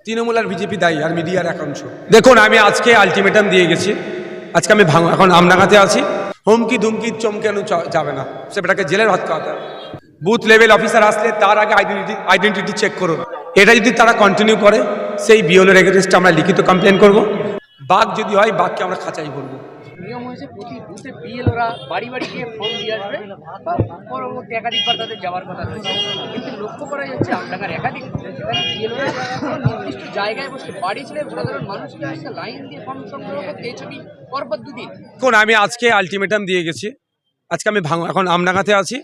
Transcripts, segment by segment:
তৃণমূল আর BJP দায়ী আর মিডিয়ার একাংশ। দেখুন, আমি আজকে আলটিমেটাম দিয়ে গেছি। আজকে আমি এখন আমনাগাতে আছি। হুমকি ধুমকি চমকানো যাবে না, সেটাকে জেলের ভাত খাওয়াতে হবে। বুথ লেভেল অফিসার আসলে তার আগে আইডেন্টিটি চেক করুন। এটা যদি তারা কন্টিনিউ করে, সেই বিওলের এগেনস্টে আমরা লিখিত কমপ্লেন করব। বাঘ যদি হয়, বাঘকে আমরা খাঁচাই করবো। নিয়ম হয়েছে প্রতি বুথে বিএলওরা বাড়ি বাড়ি গিয়ে ফর্ম দিয়ে আসবে বা পরবর্তী একাধিকবার তাদের যাওয়ার কথা রয়েছে, কিন্তু লক্ষ্য করা যাচ্ছে আমডাঙ্গার একাধিক বুথে যেখানে বিএলওরা নির্দিষ্ট জায়গায় বসে বাড়ি ছেড়ে সাধারণ মানুষকে আসছে লাইন দিয়ে ফর্ম সংগ্রহ করতে, এই ছবি পরপর দুদিন। দেখুন, আমি আজকে আলটিমেটাম দিয়ে গেছি। আজকে আমি এখন আমডাঙ্গাতে আছি।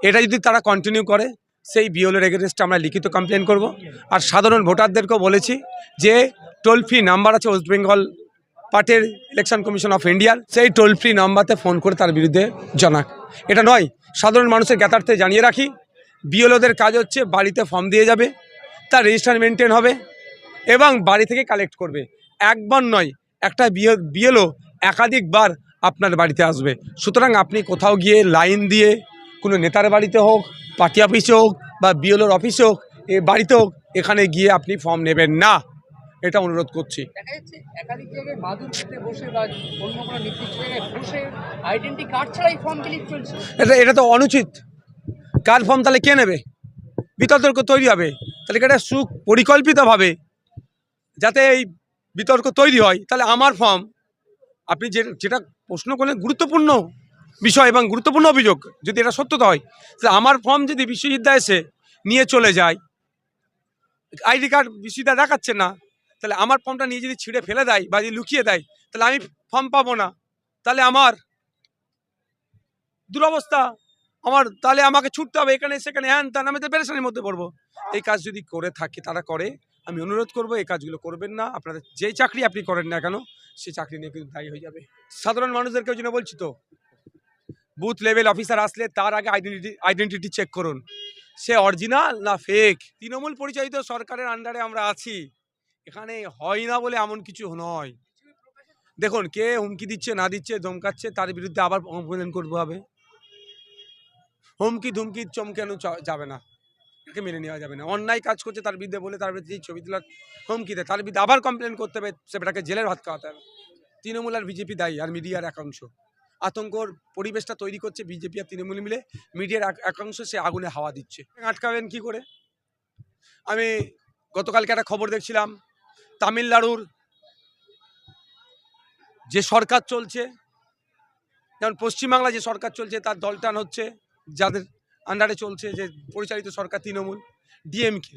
এটা যদি তারা কন্টিনিউ করে, সেই বিওলের এগেনস্টে আমরা লিখিত কমপ্লেন করব। আর সাধারণ ভোটারদেরকেও বলেছি যে টোল ফ্রি নাম্বার আছে ওয়েস্ট বেঙ্গল পার্টির ইলেকশন কমিশন অফ ইন্ডিয়ার, সেই টোল ফ্রি নাম্বারতে ফোন করে তার বিরুদ্ধে জানাক। এটা নয়, সাধারণ মানুষের জ্ঞাতার্থে জানিয়ে রাখি, বিএলওদের কাজ হচ্ছে বাড়িতে ফর্ম দিয়ে যাবে, তার রেজিস্টার মেনটেন হবে এবং বাড়ি থেকে কালেক্ট করবে। একবার নয়, একটা বিএলও একাধিকবার আপনার বাড়িতে আসবে। সুতরাং আপনি কোথাও গিয়ে লাইন দিয়ে কোনো নেতার বাড়িতে হোক, পার্টি অফিসে হোক বা বিএলওর অফিসে হোক, এ বাড়িতে হোক, এখানে গিয়ে আপনি ফর্ম নেবেন না, এটা অনুরোধ করছি। দেখা যাচ্ছে একাধিক জায়গায় মাদুর পেতে বসে বা অন্য কোনো নির্দিষ্ট জায়গায় বসে আইডেন্টি কার্ড ছাড়াই ফর্ম ফিলিপ চলছে। এটা তো অনুচিত। কার ফর্ম তাহলে কে নেবে? বিতর্ক তৈরি হবে। তাহলে এটা সুপরিকল্পিতভাবে যাতে এই বিতর্ক তৈরি হয়, তাহলে আমার ফর্ম, আপনি যেটা প্রশ্ন করলেন গুরুত্বপূর্ণ বিষয় এবং গুরুত্বপূর্ণ অভিযোগ, যদি এটা সত্যতা হয়, তাহলে আমার ফর্ম যদি বিশ্ববিদ্যালয়ে এসে নিয়ে চলে যায়, আইডি কার্ড বিশ্ববিদ্যালয় দেখাচ্ছে না, তাহলে আমার ফর্মটা নিয়ে যদি ছিঁড়ে ফেলে দেয় বা যদি লুকিয়ে দেয়, তাহলে আমি ফর্ম পাবো না। তাহলে আমার দুরবস্থা, তাহলে আমাকে ছুটতে হবে এখানে সেখানে, হ্যান ত্যান, আমি তো পেরেশানির মধ্যে পড়বো। এই কাজ যদি করে থাকে, তারা করে, আমি অনুরোধ করবো এই কাজগুলো করবেন না। আপনাদের যেই চাকরি আপনি করেন না কেন, সেই চাকরি নিয়ে কিন্তু দায়ী হয়ে যাবে। সাধারণ মানুষদেরকে ওই জন্য বলছি তো, বুথ লেভেল অফিসার আসলে তার আগে আইডেন্টিটি চেক করুন, সে অরিজিনাল না ফেক। তৃণমূল পরিচালিত সরকারের আন্ডারে আমরা আছি, এখানে হয় না বলে এমন কিছু নয়। দেখুন, কে হুমকি দিচ্ছে না দিচ্ছে, ধমকাচ্ছে, তার বিরুদ্ধে আবার কমপ্লেন করবো হবে। হুমকি ধুমকি চমকানো যাবে না, একে মেনে নেওয়া যাবে না। অন্যায় কাজ করছে তার বিরুদ্ধে বলে, তার বিরুদ্ধে ছবি তোলার হুমকি দেয়, তার বিরুদ্ধে আবার কমপ্লেন করতে হবে, সেটাকে জেলের ভাত খাওয়াতে হবে। তৃণমূল আর বিজেপি দায়ী আর মিডিয়ার একাংশ। আতঙ্কর পরিবেশটা তৈরি করছে বিজেপি আর তৃণমূল মিলে, মিডিয়ার একাংশ সে আগুনে হাওয়া দিচ্ছে। আটকাবেন কি করে? আমি গতকালকে একটা খবর দেখছিলাম, তামিলনাড়ুর যে সরকার চলছে, যেমন পশ্চিমবাংলায় যে সরকার চলছে, তার দলটান হচ্ছে যাদের আন্ডারে চলছে, যে পরিচালিত সরকার তৃণমূল ডিএমকে,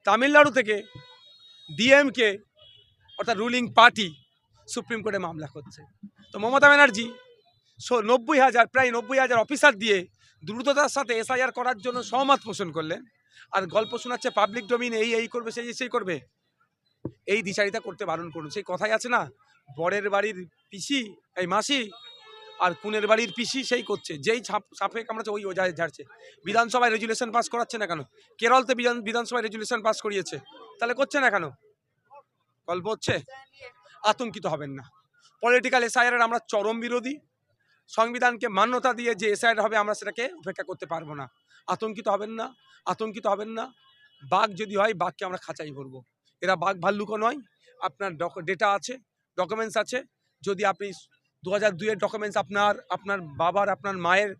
তামিলনাড়ু থেকে ডিএমকে অর্থাৎ রুলিং পার্টি সুপ্রিম কোর্টে মামলা করছে। তো মমতা ব্যানার্জি প্রায় 90,000 অফিসার দিয়ে দ্রুততার সাথে এসআইআর করার জন্য সহমত পোষণ করলেন, আর গল্প শোনাচ্ছে পাবলিক ডোমিন এই করবে, সেই করবে। এই দ্বিচারিতা করতে বারণ করুন। সেই কথাই আছে না, বরের বাড়ির পিসি এই মাসি আর কুনের বাড়ির পিসি সেই করছে, যেই সাপে কামড়াচ্ছে ওই ঝাড়ছে। বিধানসভায় রেজুলেশন পাস করাচ্ছে না কেন? কেরলতে বিধানসভায় রেজুলেশন পাস করিয়েছে, তাহলে করছে না কেন? গল্প হচ্ছে। আতঙ্কিত হবেন না। পলিটিক্যাল এসআইআর আমরা চরম বিরোধী। সংবিধানকে মান্যতা দিয়ে যে এসআইআর হবে, আমরা সেটাকে উপেক্ষা করতে পারবো না। আতঙ্কিত হবেন না, আতঙ্কিত হবেন না। বাঘ যদি হয়, বাঘকে আমরা খাঁচাই করবো। এরা বাঘ ভাল্লুকও নয়। আপনার ডেটা আছে, ডকুমেন্টস আছে। যদি আপনি 2002-এর ডকুমেন্টস আপনার বাবার, আপনার মায়ের,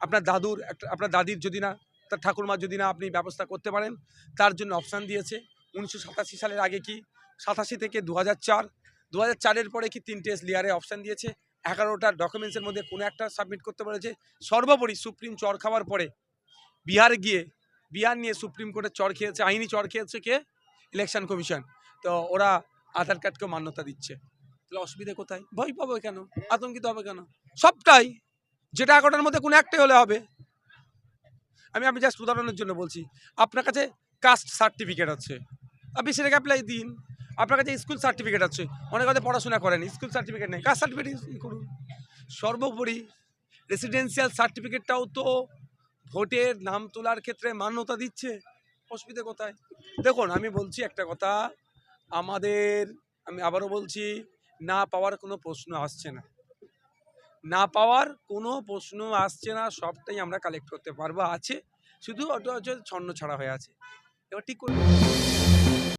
আপনার দাদুর, আপনার দাদির যদি না, তার ঠাকুরমার যদি না আপনি ব্যবস্থা করতে পারেন, তার জন্য অপশান দিয়েছে। 1987 সালের আগে কি 87 থেকে 2004, 2004-এর পরে কি 3টে লেয়ারে অপশান দিয়েছে। 11টা ডকুমেন্টসের মধ্যে কোনো একটা সাবমিট করতে বলেছে। সর্বোপরি সুপ্রিম চর খাওয়ার পরে বিহার নিয়ে সুপ্রিম কোর্টের চর খেয়েছে, আইনি চর খেয়েছে কে? Election commission. তো ওরা আধার কার্ডকেও মান্যতা দিচ্ছে। তাহলে অসুবিধা কোথায়? ভয় পাবো কেন? আতঙ্কিত হবে কেন? সবটাই, যেটা 11টার মধ্যে কোনো একটাই হলে হবে। আমি জাস্ট উদাহরণের জন্য বলছি। আপনার কাছে কাস্ট সার্টিফিকেট আছে, আপনি সেটাকে অ্যাপ্লাই দিন। আপনার কাছে স্কুল সার্টিফিকেট আছে, অনেক হয়তো পড়াশোনা করেন, স্কুল সার্টিফিকেট নেই, কাস্ট সার্টিফিকেট করুন। সর্বোপরি রেসিডেন্সিয়াল সার্টিফিকেটটাও তো ভোটের নাম তোলার ক্ষেত্রে মান্যতা দিচ্ছে। অসুবিধা কোথায়? দেখুন, আমি বলছি একটা কথা, আমি আবারও বলছি, না পাওয়ার কোনো প্রশ্ন আসছে না, সবটাই আমরা কালেক্ট করতে পারবো। আছে শুধু ওটা হচ্ছে ছন্ন ছাড়া হয়ে আছে, এবার ঠিক করবো।